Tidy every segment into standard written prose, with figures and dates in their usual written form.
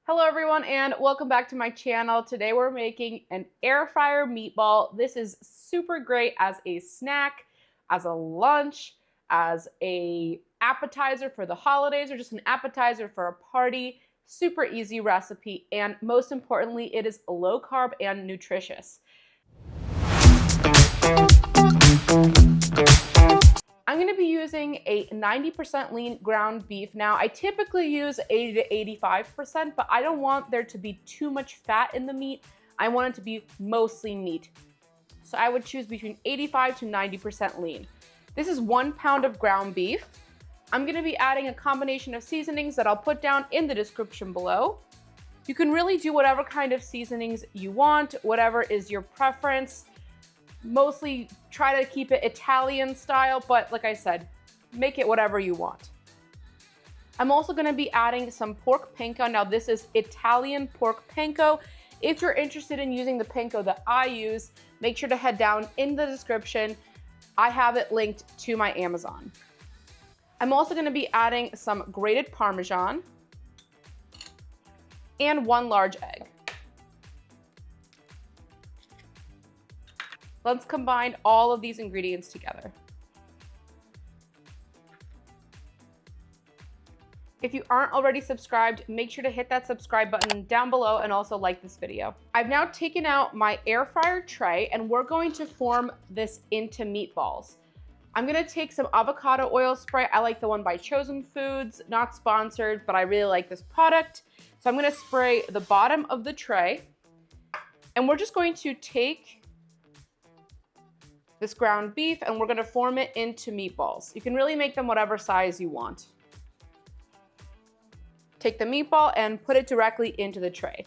Hello everyone and welcome back to my channel. Today we're making an air fryer meatball. This is super great as a snack, as a lunch, as a appetizer for the holidays, or just an appetizer for a party. Super easy recipe, and most importantly, it is low carb and nutritious. I'm going to be using a 90% lean ground beef. Now, I typically use 80 to 85%, but I don't want there to be too much fat in the meat. I want it to be mostly meat. So I would choose between 85 to 90% lean. This is 1 pound of ground beef. I'm going to be adding a combination of seasonings that I'll put down in the description below. You can really do whatever kind of seasonings you want, whatever is your preference. Mostly try to keep it Italian style, but like I said, make it whatever you want. I'm also going to be adding some pork panko. Now this is Italian pork panko. If you're interested in using the panko that I use, make sure to head down in the description. I have it linked to my Amazon. I'm also going to be adding some grated parmesan and 1 large egg. Let's combine all of these ingredients together. If you aren't already subscribed, make sure to hit that subscribe button down below and also like this video. I've now taken out my air fryer tray and we're going to form this into meatballs. I'm gonna take some avocado oil spray. I like the one by Chosen Foods, not sponsored, but I really like this product. So I'm gonna spray the bottom of the tray and we're just going to take this ground beef and we're going to form it into meatballs. You can really make them whatever size you want. Take the meatball and put it directly into the tray.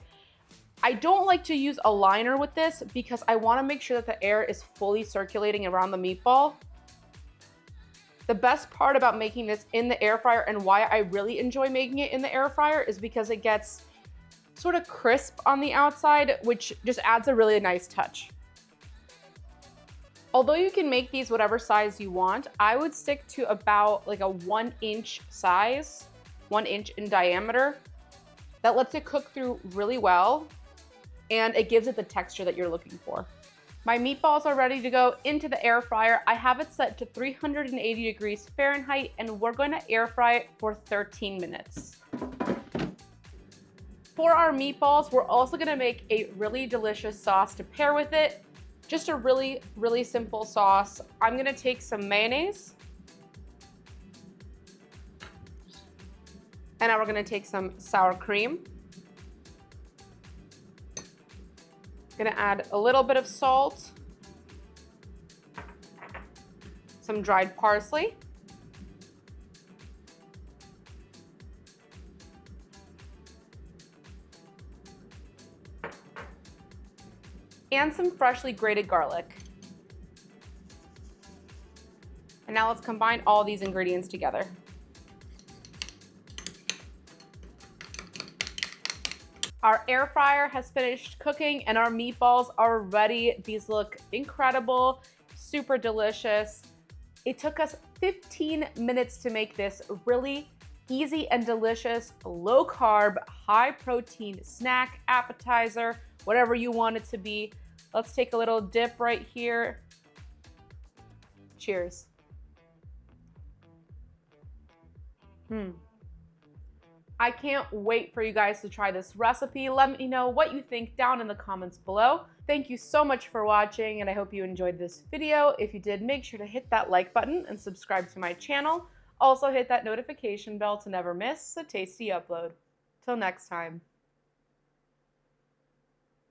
I don't like to use a liner with this because I want to make sure that the air is fully circulating around the meatball. The best part about making this in the air fryer and why I really enjoy making it in the air fryer is because it gets sort of crisp on the outside, which just adds a really nice touch. Although you can make these whatever size you want, I would stick to about like a 1 inch size, 1 inch in diameter. That lets it cook through really well and it gives it the texture that you're looking for. My meatballs are ready to go into the air fryer. I have it set to 380 degrees Fahrenheit and we're going to air fry it for 13 minutes. For our meatballs, we're also going to make a really delicious sauce to pair with it. Just a really, really simple sauce. I'm gonna take some mayonnaise. And now we're gonna take some sour cream. Gonna add a little bit of salt. Some dried parsley. And some freshly grated garlic. And now let's combine all these ingredients together. Our air fryer has finished cooking and our meatballs are ready. These look incredible, super delicious. It took us 15 minutes to make this really easy and delicious, low carb, high protein snack, appetizer, whatever you want it to be. Let's take a little dip right here. Cheers. I can't wait for you guys to try this recipe. Let me know what you think down in the comments below. Thank you so much for watching and I hope you enjoyed this video. If you did, make sure to hit that like button and subscribe to my channel. Also hit that notification bell to never miss a tasty upload. Till next time.